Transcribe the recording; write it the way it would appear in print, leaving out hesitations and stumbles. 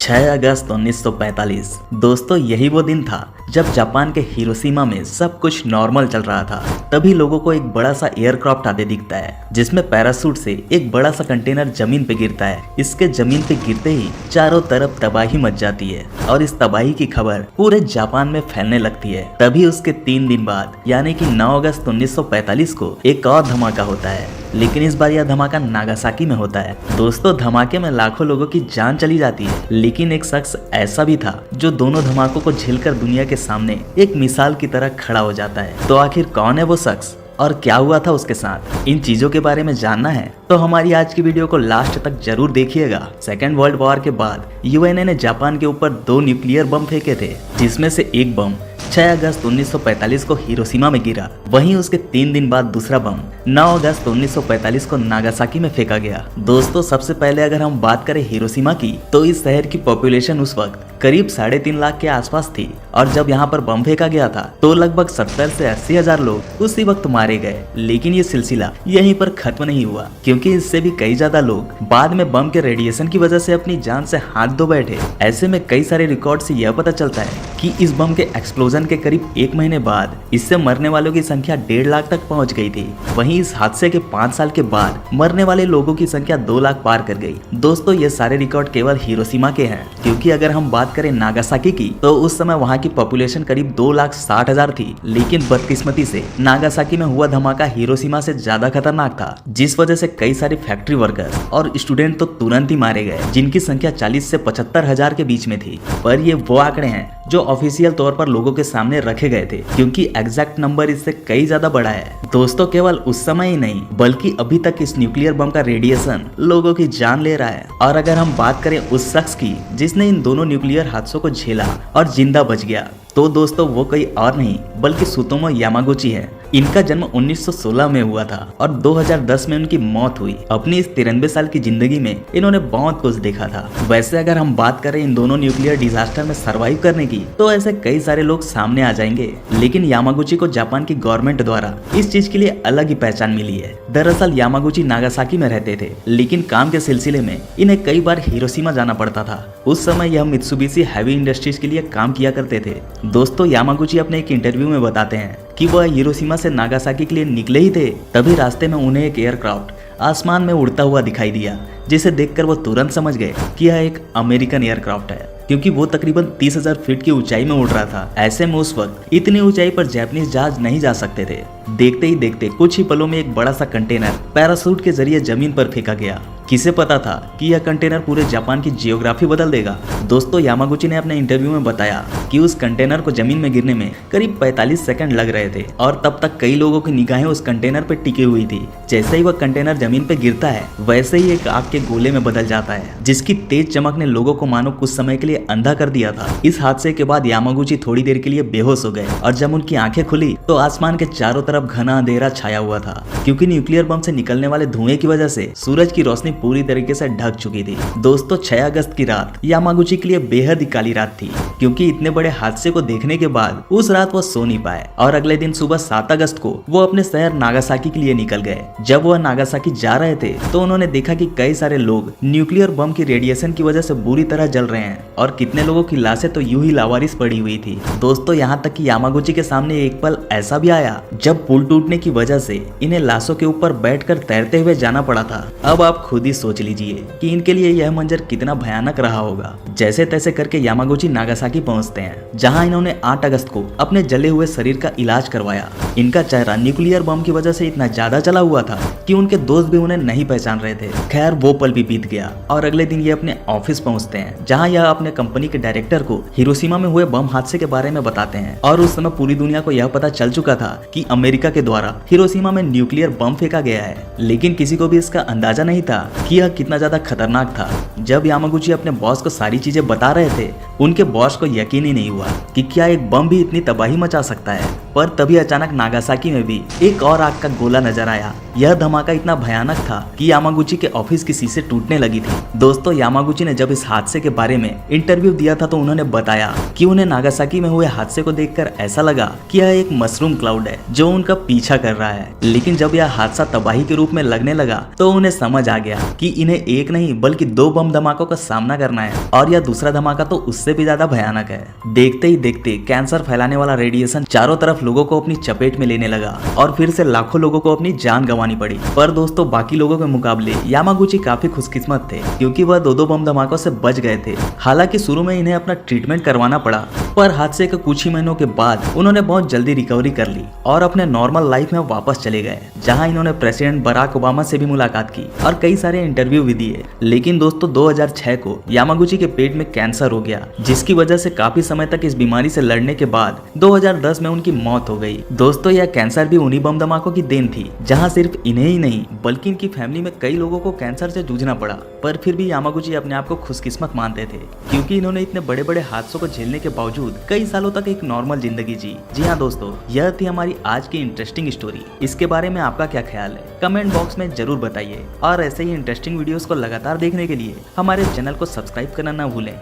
6 अगस्त 1945। दोस्तों यही वो दिन था जब जापान के हिरोशिमा में सब कुछ नॉर्मल चल रहा था। तभी लोगों को एक बड़ा सा एयरक्राफ्ट आते दिखता है जिसमें पैराशूट से एक बड़ा सा कंटेनर जमीन पे गिरता है। इसके जमीन पे गिरते ही चारों तरफ तबाही मच जाती है और इस तबाही की खबर पूरे जापान में फैलने लगती है। तभी उसके 3 दिन बाद यानी कि 9 अगस्त 1945 को एक और धमाका होता है, लेकिन इस बार यह धमाका नागासाकी में होता है। दोस्तों धमाके में लाखों लोगों की जान चली जाती है, लेकिन एक शख्स ऐसा भी था जो दोनों धमाकों को झेलकर दुनिया के सामने एक मिसाल की तरह खड़ा हो जाता है। तो आखिर कौन है वो शख्स और क्या हुआ था उसके साथ? इन चीजों के बारे में जानना है तो हमारी आज की वीडियो को लास्ट तक जरूर देखिएगा। सेकेंड वर्ल्ड वॉर के बाद यूएनए ने जापान के ऊपर 2 न्यूक्लियर बम फेंके थे, जिसमें से एक बम 6 अगस्त 1945 को हिरोशिमा में गिरा। वहीं उसके 3 दिन बाद दूसरा बम 9 अगस्त 1945 को नागासाकी में फेंका गया। दोस्तों सबसे पहले अगर हम बात करें हिरोशिमा की, तो इस शहर की पॉपुलेशन उस वक्त करीब 3.5 लाख के आसपास थी और जब यहाँ पर बम फेंका गया था तो लगभग 70 से 80 हजार लोग उसी वक्त मारे गए। लेकिन ये सिलसिला यहीं पर खत्म नहीं हुआ, क्योंकि इससे भी कई ज्यादा लोग बाद में बम के रेडिएशन की वजह से अपनी जान से हाथ धो बैठे। ऐसे में कई सारे रिकॉर्ड से यह पता चलता है कि इस बम के एक्सप्लोजन के करीब 1 महीने बाद इससे मरने वालों की संख्या 1.5 लाख तक पहुंच गई थी। वहीं इस हादसे के 5 साल के बाद मरने वाले लोगों की संख्या 2 लाख पार कर गई। दोस्तों ये सारे रिकॉर्ड केवल हिरोशिमा के हैं, क्योंकि अगर हम बात करें नागासाकी की तो उस समय वहां की पॉपुलेशन करीब 2,60,000 थी। लेकिन बदकिस्मती से नागासाकी में हुआ धमाका हिरोशिमा से ज्यादा खतरनाक था, जिस वजह से कई सारे फैक्ट्री वर्कर्स और स्टूडेंट तो तुरंत ही मारे गए, जिनकी संख्या 40 से 75 हजार के बीच में थी। पर ये वो आंकड़े हैं जो ऑफिशियल तौर पर लोगों के सामने रखे गए थे, क्योंकि एग्जैक्ट नंबर इससे कई ज्यादा बड़ा है। दोस्तों केवल उस समय ही नहीं बल्कि अभी तक इस न्यूक्लियर बम का रेडिएशन लोगों की जान ले रहा है। और अगर हम बात करें उस शख्स की जिसने इन दोनों न्यूक्लियर हादसों को झेला और जिंदा बच गया, तो दोस्तों वो कोई और नहीं बल्कि सुतोमो यामागुची है। इनका जन्म 1916 में हुआ था और 2010 में उनकी मौत हुई। अपनी इस 93 साल की जिंदगी में इन्होंने बहुत कुछ देखा था। वैसे अगर हम बात करें इन दोनों न्यूक्लियर डिजास्टर में सरवाइव करने की, तो ऐसे कई सारे लोग सामने आ जाएंगे, लेकिन यामागुची को जापान की गवर्नमेंट द्वारा इस चीज के लिए अलग ही पहचान मिली है। दरअसल यामागुची नागासाकी में रहते थे, लेकिन काम के सिलसिले में इन्हें कई बार हिरोशिमा जाना पड़ता था। उस समय यह मित्सुबिशी हैवी इंडस्ट्रीज के लिए काम किया करते थे। दोस्तों यामागुची अपने एक इंटरव्यू में बताते हैं कि वह हिरोशिमा से नागासाकी के लिए निकले ही थे, तभी रास्ते में उन्हें एक एयरक्राफ्ट आसमान में उड़ता हुआ दिखाई दिया, जिसे देखकर वो तुरंत समझ गए कि यह एक अमेरिकन एयरक्राफ्ट है, क्योंकि वो तकरीबन 30,000 फीट की ऊंचाई में उड़ रहा था। ऐसे में उस वक्त इतनी ऊंचाई पर जापानीज जहाज नहीं जा सकते थे। देखते ही देखते कुछ ही पलों में एक बड़ा सा कंटेनर पैराशूट के जरिए जमीन पर फेंका गया। किसे पता था कि यह कंटेनर पूरे जापान की जियोग्राफी बदल देगा। दोस्तों यामागुची ने अपने इंटरव्यू में बताया कि उस कंटेनर को जमीन में गिरने में करीब 45 सेकंड लग रहे थे और तब तक कई लोगों की निगाहें उस कंटेनर पर टिकी हुई थी। जैसे ही वह कंटेनर जमीन पे गिरता है, वैसे ही एक आग के गोले में बदल जाता है, जिसकी तेज चमक ने लोगों को मानो कुछ समय के लिए अंधा कर दिया था। इस हादसे के बाद यामागुची थोड़ी देर के लिए बेहोश हो गए और जब उनकी आंखें खुली तो आसमान के चारों तरफ घना अंधेरा छाया हुआ था, क्योंकि न्यूक्लियर बम से निकलने वाले धुएं की वजह से सूरज की रोशनी पूरी तरीके से ढक चुकी थी। दोस्तों 6 अगस्त की रात यामागुची के लिए बेहद ही काली रात थी, क्योंकि इतने बड़े हादसे को देखने के बाद उस रात वो सो नहीं पाए और अगले दिन सुबह 7 अगस्त को वो अपने शहर नागासाकी के लिए निकल गए। जब वह नागासाकी जा रहे थे तो उन्होंने देखा कि कई सारे लोग न्यूक्लियर बम की रेडिएशन की वजह से बुरी तरह जल रहे हैं और कितने लोगों की लाशें तो यूं ही लावारिस पड़ी हुई थी। दोस्तों यहाँ तक कि यामागुची के सामने एक पल ऐसा भी आया जब पुल टूटने की वजह से इन्हें लाशों के ऊपर बैठकर तैरते हुए जाना पड़ा था। अब आप खुद ही सोच लीजिए कि इनके लिए यह मंजर कितना भयानक रहा होगा। जैसे तैसे करके यामागुची नागासाकी पहुंचते हैं, जहां इन्होंने 8 अगस्त को अपने जले हुए शरीर का इलाज करवाया। इनका चेहरा न्यूक्लियर बम की वजह से इतना ज्यादा जला हुआ था कि उनके दोस्त भी उन्हें नहीं पहचान रहे थे। खैर वो पल भी बीत गया और अगले दिन ये अपने ऑफिस पहुंचते हैं, जहां यह अपने कंपनी के डायरेक्टर को हिरोशिमा में हुए बम हादसे के बारे में बताते हैं। और उस समय पूरी दुनिया को यह पता चल चुका था कि अमेरिका के द्वारा हिरोशिमा में न्यूक्लियर बम फेंका गया है, लेकिन किसी को भी इसका अंदाजा नहीं था कि यह कितना ज्यादा खतरनाक था। जब यामागुची अपने बॉस को सारी चीजें बता रहे थे, उनके बॉस को यकीन ही नहीं हुआ कि क्या एक बम भी इतनी तबाही मचा सकता है। पर तभी अचानक नागासाकी में भी एक और आग का गोला नजर आया। यह धमाका इतना भयानक था कि यामागुची के ऑफिस की शीशे टूटने लगी थी। दोस्तों यामागुची ने जब इस हादसे के बारे में इंटरव्यू दिया था तो उन्होंने बताया कि उन्हें नागासाकी में हुए हादसे को देखकर ऐसा लगा कि यह एक मशरूम क्लाउड है जो उनका पीछा कर रहा है। लेकिन जब यह हादसा तबाही के रूप में लगने लगा तो उन्हें समझ आ गया कि इन्हें एक नहीं बल्कि 2 बम धमाकों का सामना करना है और यह दूसरा धमाका तो उससे भी ज्यादा भयानक है। देखते ही देखते कैंसर फैलाने वाला रेडिएशन चारों तरफ लोगों को अपनी चपेट में लेने लगा और फिर से लाखों लोगों को अपनी जान गंवानी पड़ी। पर दोस्तों बाकी लोगों के मुकाबले यामागुची काफी खुशकिस्मत थे क्योंकि वह 2 बम धमाकों से बच गए थे। हालांकि शुरू में इन्हें अपना ट्रीटमेंट करवाना पड़ा, पर हादसे के कुछ ही महीनों के बाद उन्होंने बहुत जल्दी रिकवरी कर ली और अपने नॉर्मल लाइफ में वापस चले गए, जहां इन्होंने प्रेसिडेंट बराक ओबामा से भी मुलाकात की और कई सारे इंटरव्यू भी दिए। लेकिन दोस्तों 2006 को यामागुची के पेट में कैंसर हो गया, जिसकी वजह से काफी समय तक इस बीमारी से लड़ने के बाद 2010 में उनकी मौत हो गई। दोस्तों यह कैंसर भी उन्हीं बम धमाकों की देन थी, जहां सिर्फ इन्हें ही नहीं बल्कि इनकी फैमिली में कई लोगों को कैंसर से जूझना पड़ा। पर फिर भी यामागुची अपने आप को खुशकिस्मत मानते थे क्योंकि इन्होंने इतने बड़े बड़े हादसों को झेलने के बावजूद कई सालों तक एक नॉर्मल जिंदगी जी। जी हाँ दोस्तों, यह थी हमारी आज की इंटरेस्टिंग स्टोरी। इसके बारे में आपका क्या ख्याल है कमेंट बॉक्स में जरूर बताइए और ऐसे ही इंटरेस्टिंग वीडियोस को लगातार देखने के लिए हमारे चैनल को सब्सक्राइब करना ना भूलें।